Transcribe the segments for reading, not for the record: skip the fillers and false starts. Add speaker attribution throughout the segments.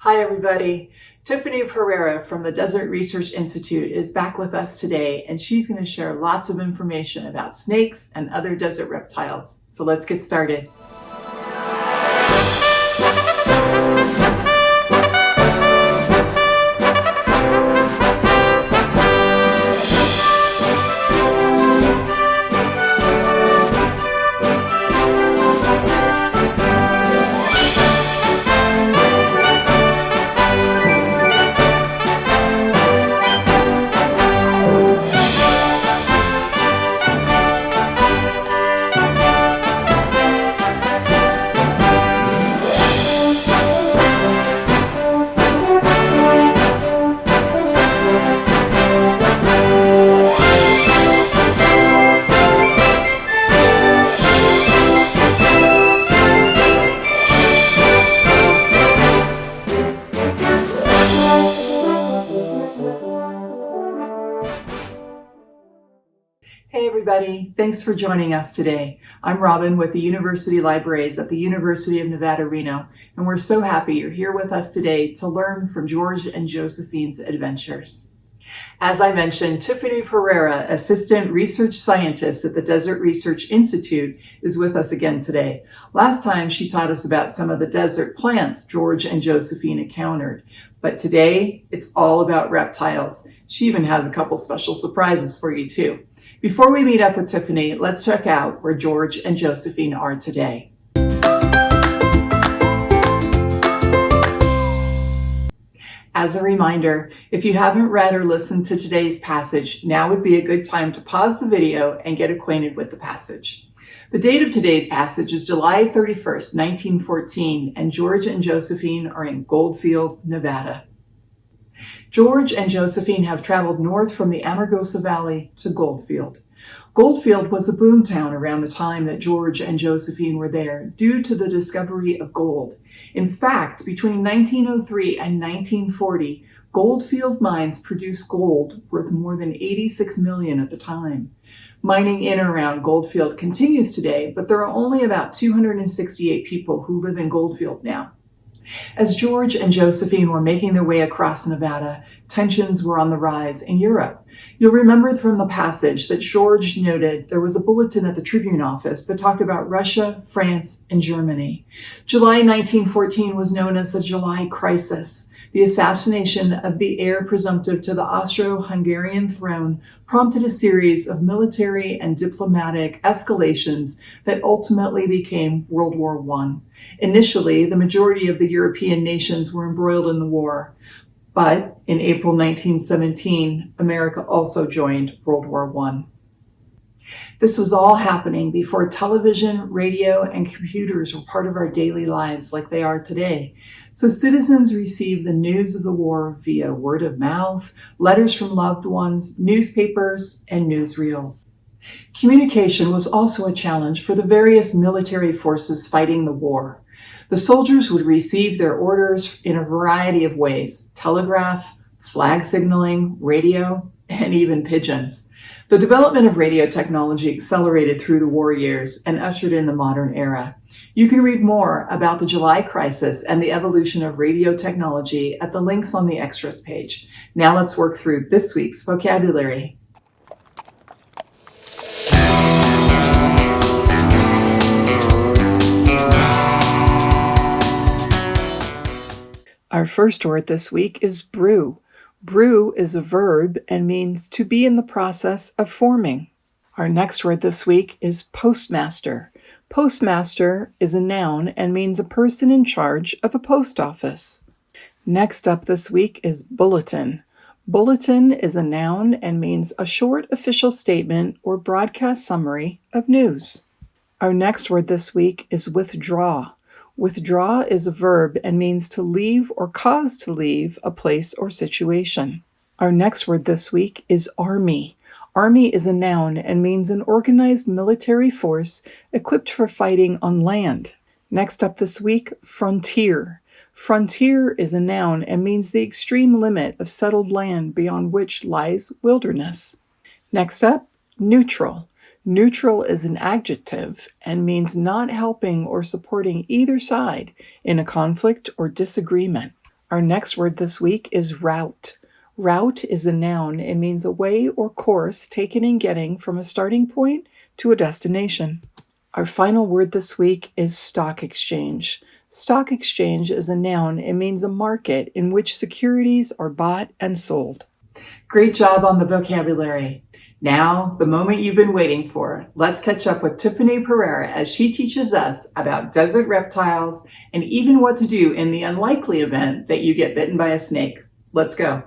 Speaker 1: Hi, everybody. Tiffany Pereira from the Desert Research Institute is back with us today, and she's going to share lots of information about snakes and other desert reptiles. So let's get started. Hey everybody, thanks for joining us today. I'm Robin with the University Libraries at the University of Nevada, Reno, and we're so happy you're here with us today to learn from George and Josephine's adventures. As I mentioned, Tiffany Pereira, Assistant Research Scientist at the Desert Research Institute, is with us again today. Last time she taught us about some of the desert plants George and Josephine encountered, but today it's all about reptiles. She even has a couple special surprises for you too. Before we meet up with Tiffany, let's check out where George and Josephine are today. As a reminder, if you haven't read or listened to today's passage, now would be a good time to pause the video and get acquainted with the passage. The date of today's passage is July 31st, 1914, and George and Josephine are in Goldfield, Nevada. George and Josephine have traveled north from the Amargosa Valley to Goldfield. Goldfield was a boomtown around the time that George and Josephine were there due to the discovery of gold. In fact, between 1903 and 1940, Goldfield mines produced gold worth more than $86 million at the time. Mining in and around Goldfield continues today, but there are only about 268 people who live in Goldfield now. As George and Josephine were making their way across Nevada, tensions were on the rise in Europe. You'll remember from the passage that George noted there was a bulletin at the Tribune office that talked about Russia, France, and Germany. July 1914 was known as the July Crisis. The assassination of the heir presumptive to the Austro-Hungarian throne prompted a series of military and diplomatic escalations that ultimately became World War I. Initially, the majority of the European nations were embroiled in the war, but in April 1917, America also joined World War I. This was all happening before television, radio, and computers were part of our daily lives like they are today. So citizens received the news of the war via word of mouth, letters from loved ones, newspapers, and newsreels. Communication was also a challenge for the various military forces fighting the war. The soldiers would receive their orders in a variety of ways: telegraph, flag signaling, radio, and even pigeons. The development of radio technology accelerated through the war years and ushered in the modern era. You can read more about the July Crisis and the evolution of radio technology at the links on the extras page. Now let's work through this week's vocabulary. Our first word this week is brew. Brew is a verb and means to be in the process of forming. Our next word this week is postmaster. Postmaster is a noun and means a person in charge of a post office. Next up this week is bulletin. Bulletin is a noun and means a short official statement or broadcast summary of news. Our next word this week is withdraw. Withdraw is a verb and means to leave or cause to leave a place or situation. Our next word this week is army. Army is a noun and means an organized military force equipped for fighting on land. Next up this week, frontier. Frontier is a noun and means the extreme limit of settled land beyond which lies wilderness. Next up, neutral. Neutral is an adjective and means not helping or supporting either side in a conflict or disagreement. Our next word this week is route. Route is a noun. It means a way or course taken in getting from a starting point to a destination. Our final word this week is stock exchange. Stock exchange is a noun. It means a market in which securities are bought and sold. Great job on the vocabulary. Now, the moment you've been waiting for. Let's catch up with Tiffany Pereira as she teaches us about desert reptiles and even what to do in the unlikely event that you get bitten by a snake. Let's go.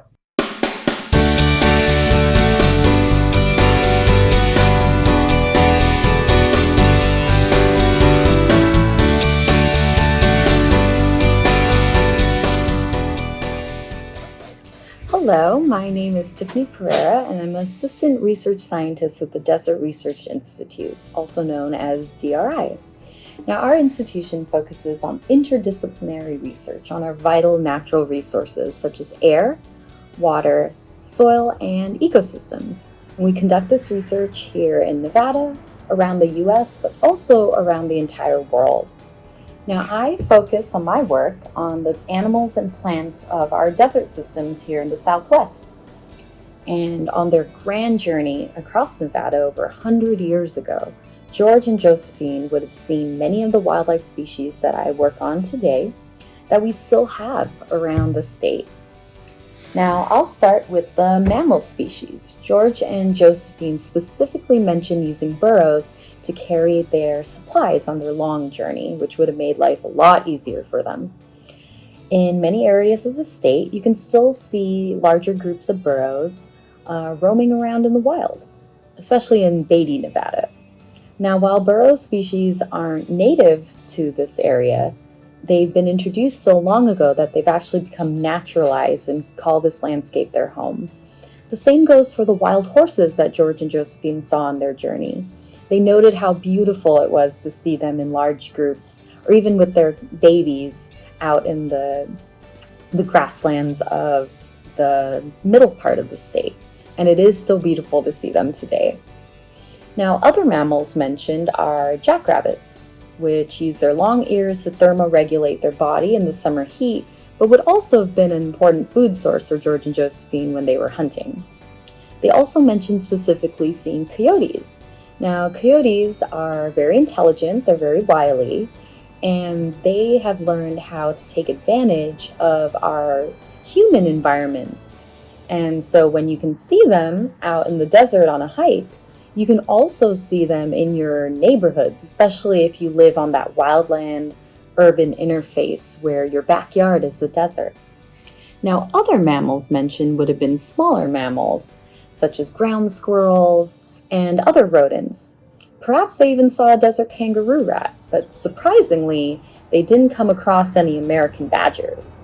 Speaker 2: Hello, my name is Tiffany Pereira, and I'm an assistant research scientist at the Desert Research Institute, also known as DRI. Now, our institution focuses on interdisciplinary research on our vital natural resources such as air, water, soil, and ecosystems. And we conduct this research here in Nevada, around the US, but also around the entire world. Now, I focus on my work on the animals and plants of our desert systems here in the Southwest, and on their grand journey across Nevada over 100 years ago. George and Josephine would have seen many of the wildlife species that I work on today that we still have around the state. Now, I'll start with the mammal species. George and Josephine specifically mentioned using burros to carry their supplies on their long journey, which would have made life a lot easier for them. In many areas of the state, you can still see larger groups of burros roaming around in the wild, especially in Beatty, Nevada. Now, while burro species aren't native to this area, they've been introduced so long ago that they've actually become naturalized and call this landscape their home. The same goes for the wild horses that George and Josephine saw on their journey. They noted how beautiful it was to see them in large groups, or even with their babies out in the grasslands of the middle part of the state. And it is still beautiful to see them today. Now, other mammals mentioned are jackrabbits, which use their long ears to thermoregulate their body in the summer heat, but would also have been an important food source for George and Josephine when they were hunting. They also mentioned specifically seeing coyotes. Now, coyotes are very intelligent, they're very wily, and they have learned how to take advantage of our human environments. And so when you can see them out in the desert on a hike, you can also see them in your neighborhoods, especially if you live on that wildland-urban interface where your backyard is the desert. Now, other mammals mentioned would have been smaller mammals, such as ground squirrels and other rodents. Perhaps they even saw a desert kangaroo rat, but surprisingly, they didn't come across any American badgers.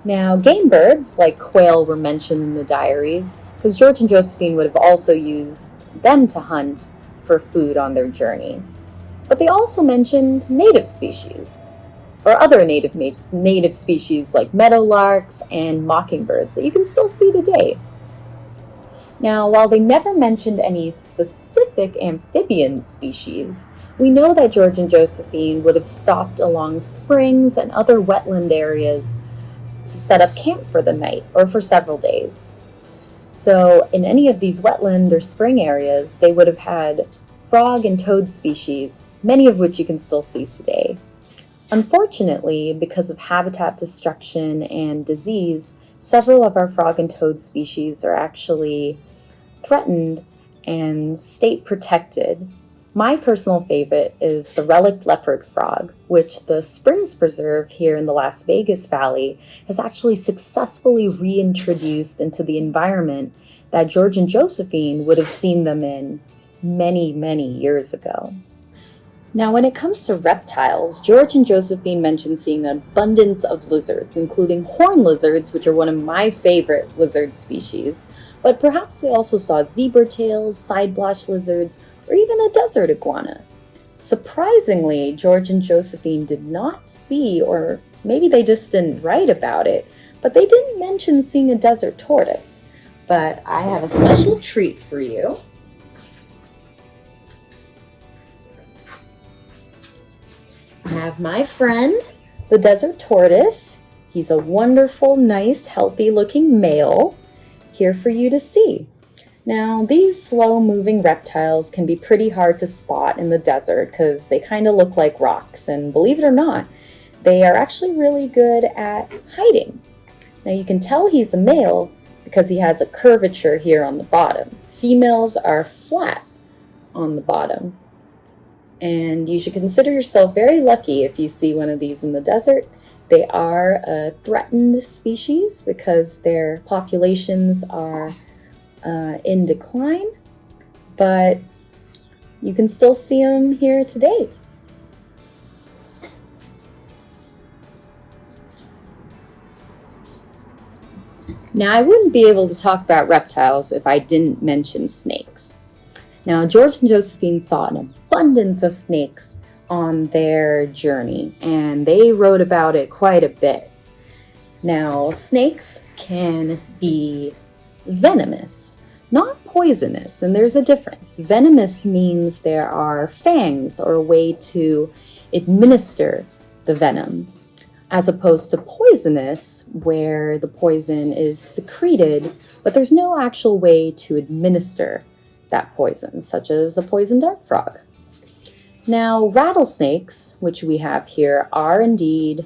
Speaker 2: Now, game birds like quail were mentioned in the diaries, because George and Josephine would have also used them to hunt for food on their journey. But they also mentioned native species, or other native species like meadowlarks and mockingbirds that you can still see today. Now, while they never mentioned any specific amphibian species, we know that George and Josephine would have stopped along springs and other wetland areas to set up camp for the night or for several days. So in any of these wetland or spring areas, they would have had frog and toad species, many of which you can still see today. Unfortunately, because of habitat destruction and disease, several of our frog and toad species are actually threatened and state protected. My personal favorite is the relic leopard frog, which the Springs Preserve here in the Las Vegas Valley has actually successfully reintroduced into the environment that George and Josephine would have seen them in many, many years ago. Now, when it comes to reptiles, George and Josephine mentioned seeing an abundance of lizards, including horned lizards, which are one of my favorite lizard species, but perhaps they also saw zebra tails, side-blotched lizards, or even a desert iguana. Surprisingly, George and Josephine did not see, or maybe they just didn't write about it, but they didn't mention seeing a desert tortoise. But I have a special treat for you. I have my friend, the desert tortoise, He's a wonderful, nice, healthy-looking male here for you to see. Now, these slow-moving reptiles can be pretty hard to spot in the desert because they kind of look like rocks, and believe it or not, they are actually really good at hiding. Now, you can tell he's a male because he has a curvature here on the bottom. Females are flat on the bottom. And you should consider yourself very lucky if you see one of these in the desert. They are a threatened species because their populations are in decline, but you can still see them here today. Now, I wouldn't be able to talk about reptiles if I didn't mention snakes. Now, George and Josephine saw an abundance of snakes on their journey, and they wrote about it quite a bit. Now, snakes can be venomous, not poisonous, and there's a difference. Venomous means there are fangs or a way to administer the venom, as opposed to poisonous, where the poison is secreted, but there's no actual way to administer that poison, such as a poison dart frog. Now, rattlesnakes, which we have here, are indeed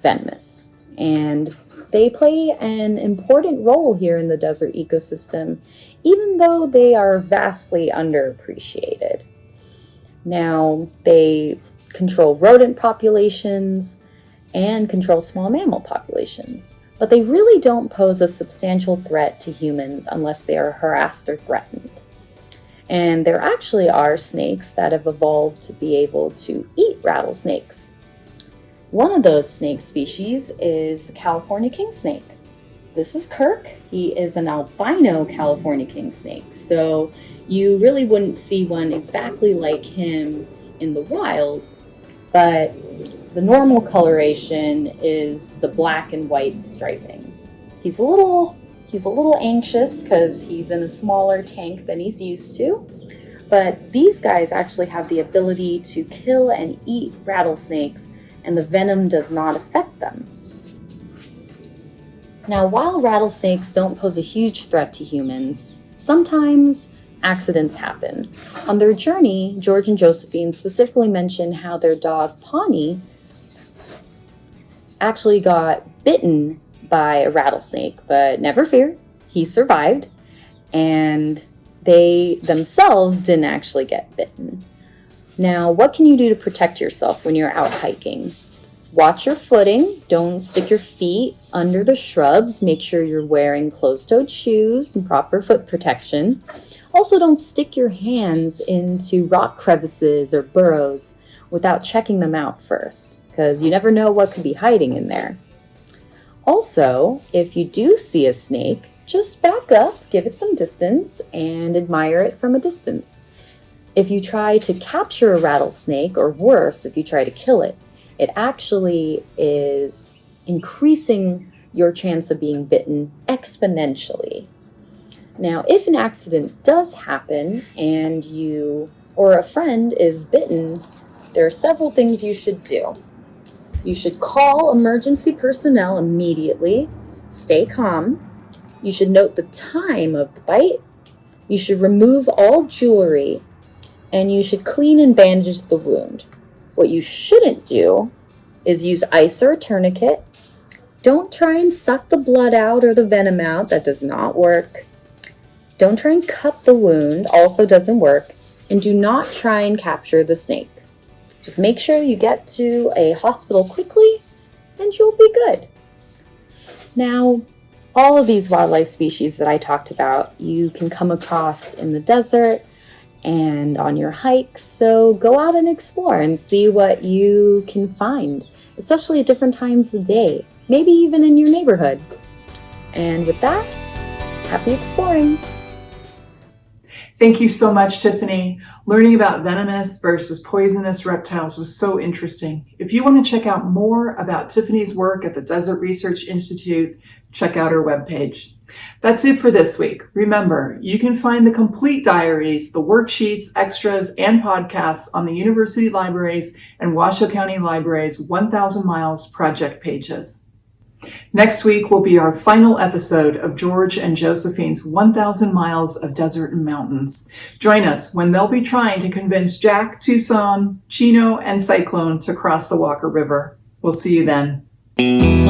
Speaker 2: venomous, and they play an important role here in the desert ecosystem, even though they are vastly underappreciated. Now, they control rodent populations and control small mammal populations, but they really don't pose a substantial threat to humans unless they are harassed or threatened. And there actually are snakes that have evolved to be able to eat rattlesnakes. One of those snake species is the California king snake. This is Kirk. He is an albino California king snake, so you really wouldn't see one exactly like him in the wild, but the normal coloration is the black and white striping. He's a little anxious because he's in a smaller tank than he's used to, but these guys actually have the ability to kill and eat rattlesnakes, and the venom does not affect them. Now, while rattlesnakes don't pose a huge threat to humans, sometimes accidents happen. On their journey, George and Josephine specifically mentioned how their dog Pawnee actually got bitten by a rattlesnake, but never fear, he survived, and they themselves didn't actually get bitten. Now, what can you do to protect yourself when you're out hiking? Watch your footing, don't stick your feet under the shrubs, make sure you're wearing closed-toed shoes and proper foot protection. Also, don't stick your hands into rock crevices or burrows without checking them out first, because you never know what could be hiding in there. Also, if you do see a snake, just back up, give it some distance, and admire it from a distance. If you try to capture a rattlesnake, or worse, if you try to kill it, it actually is increasing your chance of being bitten exponentially. Now, if an accident does happen and you or a friend is bitten, there are several things you should do. You should call emergency personnel immediately, stay calm, you should note the time of the bite, you should remove all jewelry, and you should clean and bandage the wound. What you shouldn't do is use ice or a tourniquet. Don't try and suck the blood out or the venom out, that does not work. Don't try and cut the wound, also doesn't work, and do not try and capture the snake. Just make sure you get to a hospital quickly and you'll be good. Now, all of these wildlife species that I talked about, you can come across in the desert and on your hikes, so go out and explore and see what you can find, especially at different times of day, maybe even in your neighborhood. And with that, happy exploring!
Speaker 1: Thank you so much, Tiffany. Learning about venomous versus poisonous reptiles was so interesting. If you want to check out more about Tiffany's work at the Desert Research Institute, check out her webpage. That's it for this week. Remember, you can find the complete diaries, the worksheets, extras, and podcasts on the University Libraries and Washoe County Library's 1,000 Miles project pages. Next week will be our final episode of George and Josephine's 1,000 Miles of Desert and Mountains. Join us when they'll be trying to convince Jack, Tucson, Chino, and Cyclone to cross the Walker River. We'll see you then.